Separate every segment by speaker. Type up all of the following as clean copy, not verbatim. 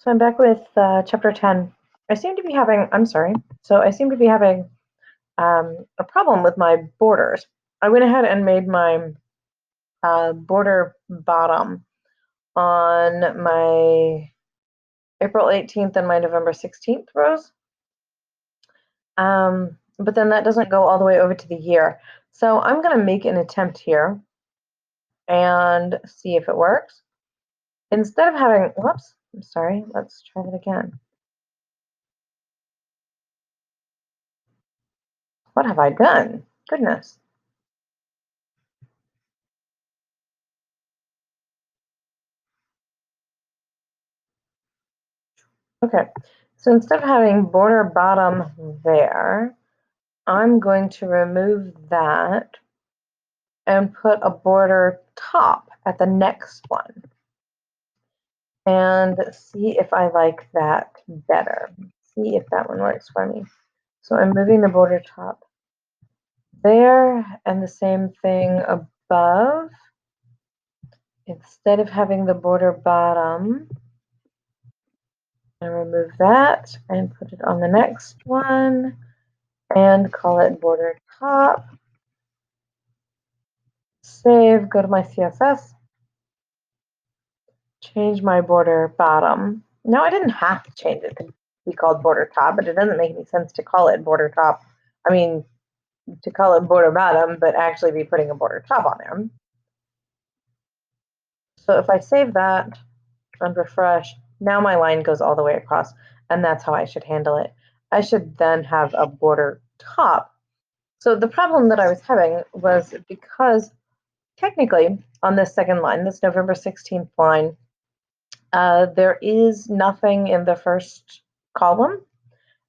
Speaker 1: So I'm back with chapter 10. I seem to be having, I'm sorry, so I seem to be having a problem with my borders. I went ahead and made my border bottom on my April 18th and my November 16th rows. But then that doesn't go all the way over to the year. So I'm going to make an attempt here and see if it works. Instead of having, whoops, I'm sorry, let's try that again. What have I done? Goodness. Okay, so instead of having border bottom there, I'm going to remove that and put a border top at the next one and see if I like that better. See if that one works for me. So I'm moving the border top there and the same thing above. Instead of having the border bottom, and remove that and put it on the next one and call it border top. Save, go to my CSS, change my border bottom. No, I didn't have to change it to be called border top, but it doesn't make any sense to call it border top. I mean, to call it border bottom, but actually be putting a border top on there. So if I save that and refresh, now my line goes all the way across, and that's how I should handle it. I should then have a border top. So the problem that I was having was because technically on this second line, this November 16th line, there is nothing in the first column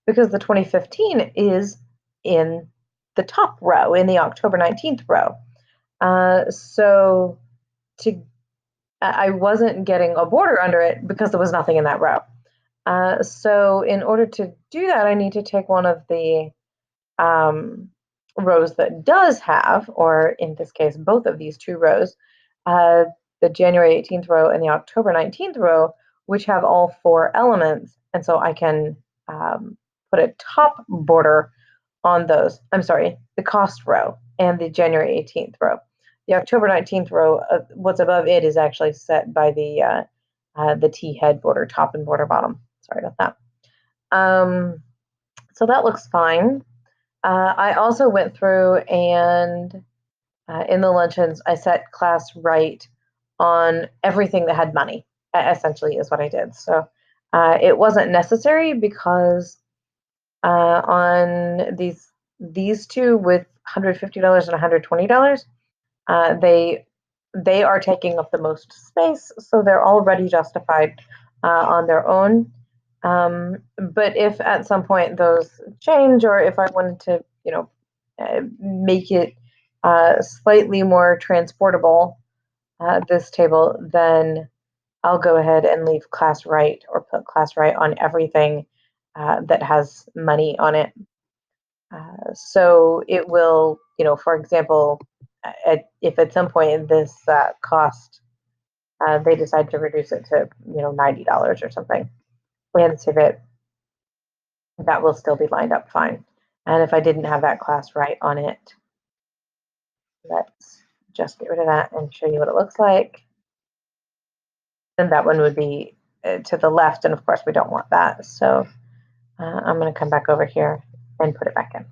Speaker 1: because the 2015 is in the top row, in the October 19th row. So I wasn't getting a border under it because there was nothing in that row. So in order to do that, I need to take one of the rows that does have, or in this case, both of these two rows, the January 18th row and the October 19th row, which have all four elements. And so I can put a top border on those. I'm sorry, the cost row and the January 18th row. The October 19th row, what's above it is actually set by the T head border top and border bottom. Sorry about that. So that looks fine. I also went through and in the luncheons, I set class right on everything that had money, essentially is what I did. So it wasn't necessary because on these two with $150 and $120, they are taking up the most space, so they're already justified on their own. But if at some point those change, or if I wanted to, make it slightly more transportable, this table, then I'll go ahead and leave class right or put class right on everything that has money on it. So it will, for example, if at some point in this cost, they decide to reduce it to, $90 or something, and save it, that will still be lined up fine. And if I didn't have that class right on it, let's just get rid of that and show you what it looks like. Then that one would be to the left, and of course we don't want that. So I'm going to come back over here and put it back in.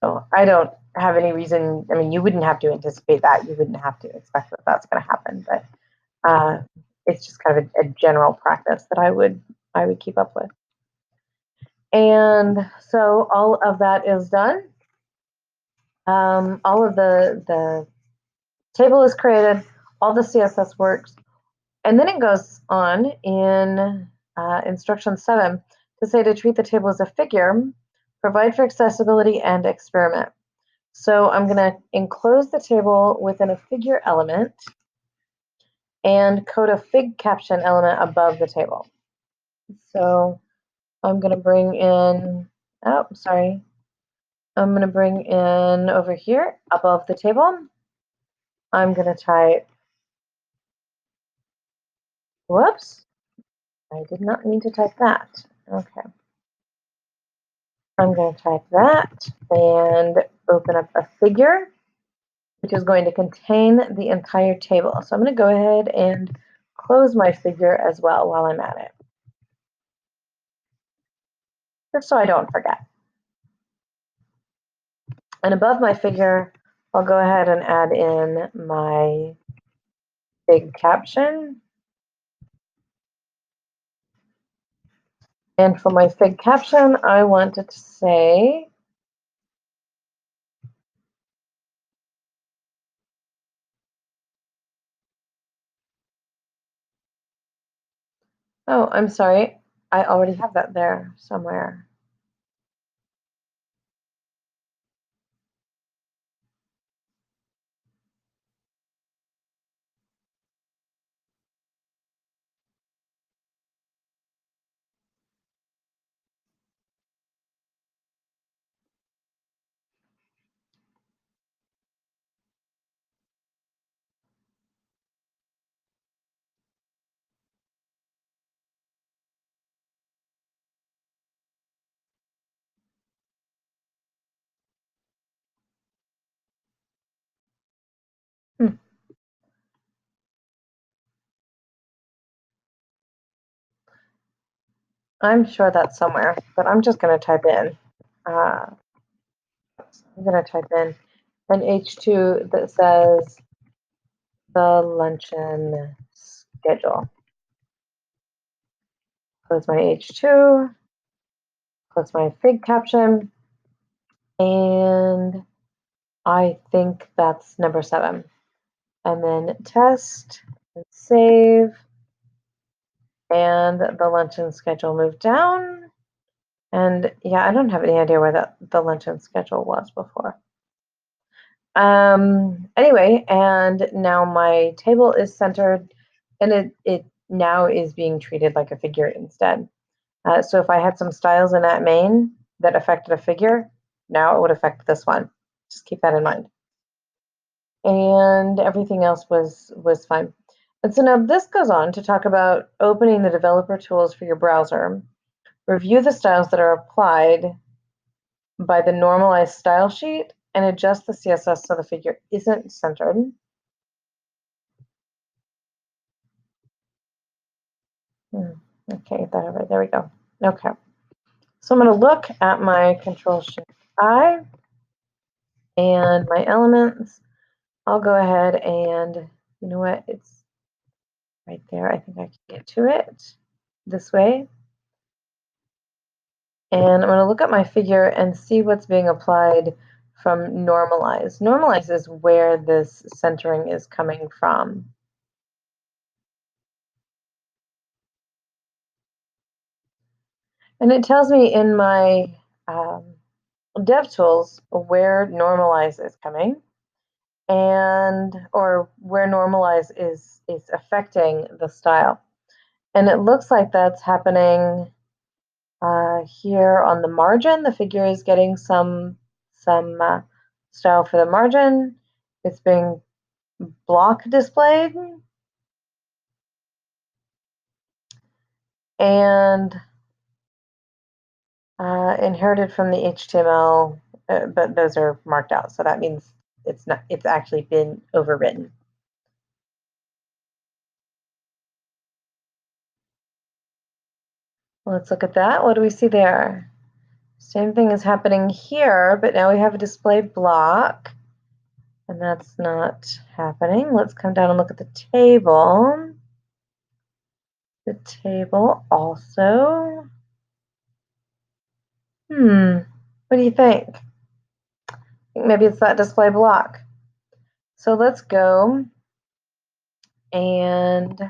Speaker 1: So I don't have any reason, I mean, you wouldn't have to anticipate that. You wouldn't have to expect that that's going to happen, but it's just kind of a general practice that I would keep up with. And so all of that is done. All of the table is created, all the CSS works, and then it goes on in instruction 7 to say to treat the table as a figure, provide for accessibility, and experiment. So I'm going to enclose the table within a figure element and code a fig caption element above the table. So I'm going to bring in, I'm going to bring in over here above the table. I'm going to type Whoops, I did not mean to type that. Okay. I'm going to type that and open up a figure, which is going to contain the entire table. So I'm going to go ahead and close my figure as well while I'm at it, just so I don't forget. And above my figure, I'll go ahead and add in my big caption. And for my big caption, I want it to say, oh, I'm sorry, I already have that there somewhere. I'm sure that's somewhere, but I'm just going to type in. I'm going to type in an H2 that says the luncheon schedule. Close my H2, close my fig caption, and I think that's number 7. And then test and save, and the luncheon schedule moved down. And yeah, I don't have any idea where the luncheon schedule was before. Anyway, and now my table is centered, and it now is being treated like a figure instead. So if I had some styles in that main that affected a figure, now it would affect this one. Just keep that in mind. And everything else was fine. And so now this goes on to talk about opening the developer tools for your browser. Review the styles that are applied by the normalized style sheet and adjust the CSS so the figure isn't centered. Okay, there we go. Okay, so I'm going to look at my Control-Shift-I and my elements. I'll go ahead and, you know what, it's right there. I think I can get to it this way. And I'm going to look at my figure and see what's being applied from normalize. Normalize is where this centering is coming from. And it tells me in my DevTools where normalize is coming, and or where normalize is affecting the style. And it looks like that's happening here on the margin. The figure is getting some style for the margin. It's being block displayed, and inherited from the HTML, but those are marked out, so that means it's actually been overwritten. Let's look at that. What do we see there? Same thing is happening here, but now we have a display block, and that's not happening. Let's come down and look at the table. The table also. What do you think? I think maybe it's that display block. So let's go and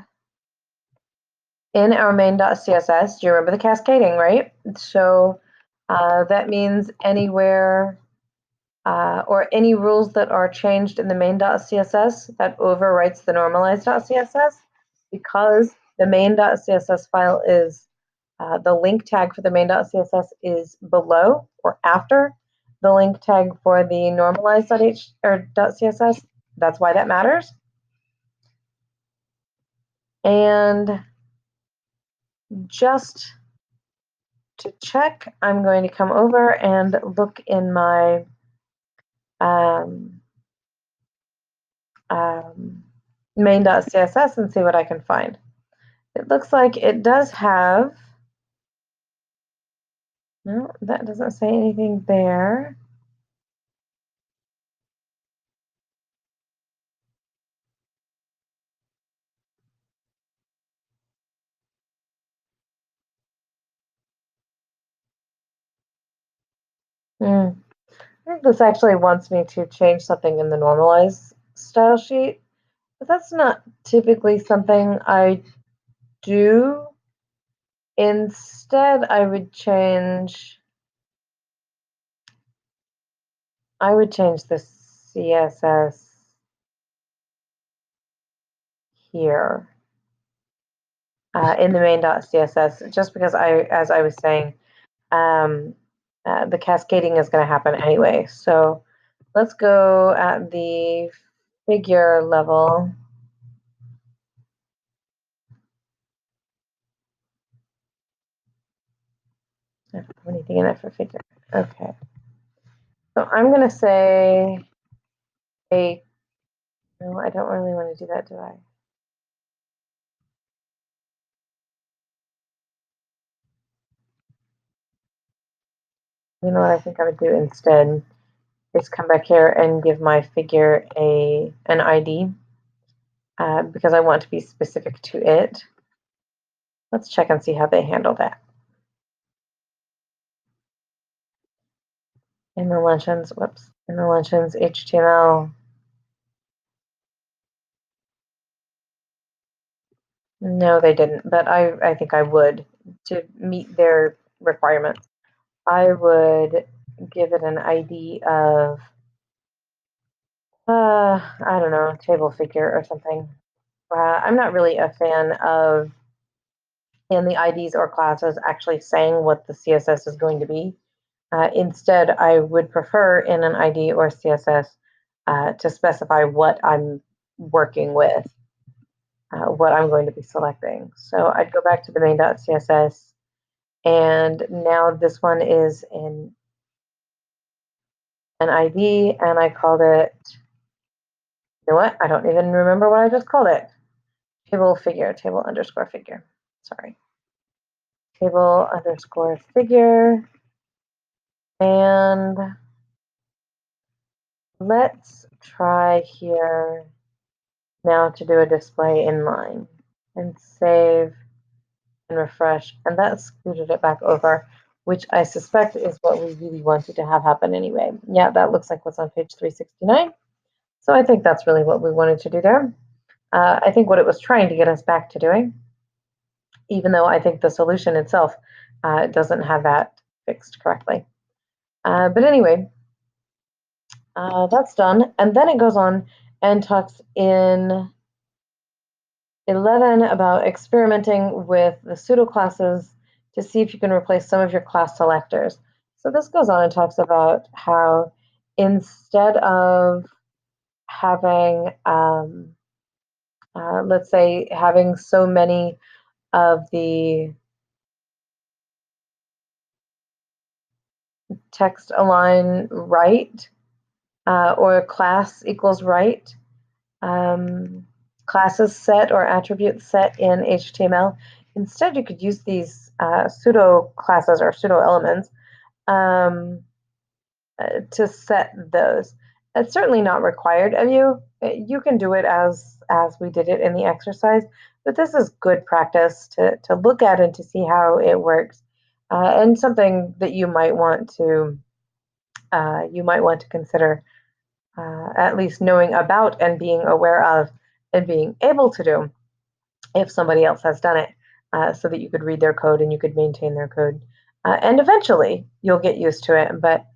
Speaker 1: in our main.css, do you remember the cascading, right? So that means anywhere or any rules that are changed in the main.css that overwrites the normalized.css, because the main.css file is the link tag for the main.css is below or after the link tag for the normalized.css. That's why that matters. And just to check, I'm going to come over and look in my main.css and see what I can find. It looks like it does have, no, that doesn't say anything there. I think this actually wants me to change something in the normalize style sheet, but that's not typically something I do. Instead, I would change the CSS here in the main.css, just because as I was saying, the cascading is going to happen anyway. So let's go at the figure level. I don't have anything in it for figure. Okay. So I'm going to say no, I don't really want to do that, do I? You know what I think I would do instead is come back here and give my figure an ID because I want to be specific to it. Let's check and see how they handle that. In the Luncheons HTML. No, they didn't, but I think I would, to meet their requirements. I would give it an ID of, I don't know, table figure or something. I'm not really a fan of in the IDs or classes actually saying what the CSS is going to be. Instead, I would prefer in an ID or CSS to specify what I'm working with, what I'm going to be selecting. So I'd go back to the main.css, and now this one is in an ID, and I called it, you know what? I don't even remember what I just called it. Table underscore figure. Sorry. Table underscore figure. And let's try here now to do a display inline and save and refresh. And that scooted it back over, which I suspect is what we really wanted to have happen anyway. Yeah, that looks like what's on page 369. So I think that's really what we wanted to do there. I think what it was trying to get us back to doing, even though I think the solution itself doesn't have that fixed correctly. But anyway, that's done. And then it goes on and talks in 11 about experimenting with the pseudo classes to see if you can replace some of your class selectors. So this goes on and talks about how instead of having, let's say, having so many of the text align right or class equals right, classes set or attributes set in HTML. Instead, you could use these pseudo classes or pseudo elements to set those. It's certainly not required of you. You can do it as we did it in the exercise, but this is good practice to look at and to see how it works, and something that you might want to consider, at least knowing about and being aware of and being able to do if somebody else has done it, so that you could read their code and you could maintain their code, and eventually you'll get used to it. But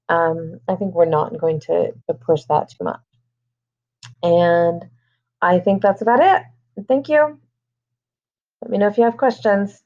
Speaker 1: I think we're not going to push that too much. And I think that's about it. Thank you. Let me know if you have questions.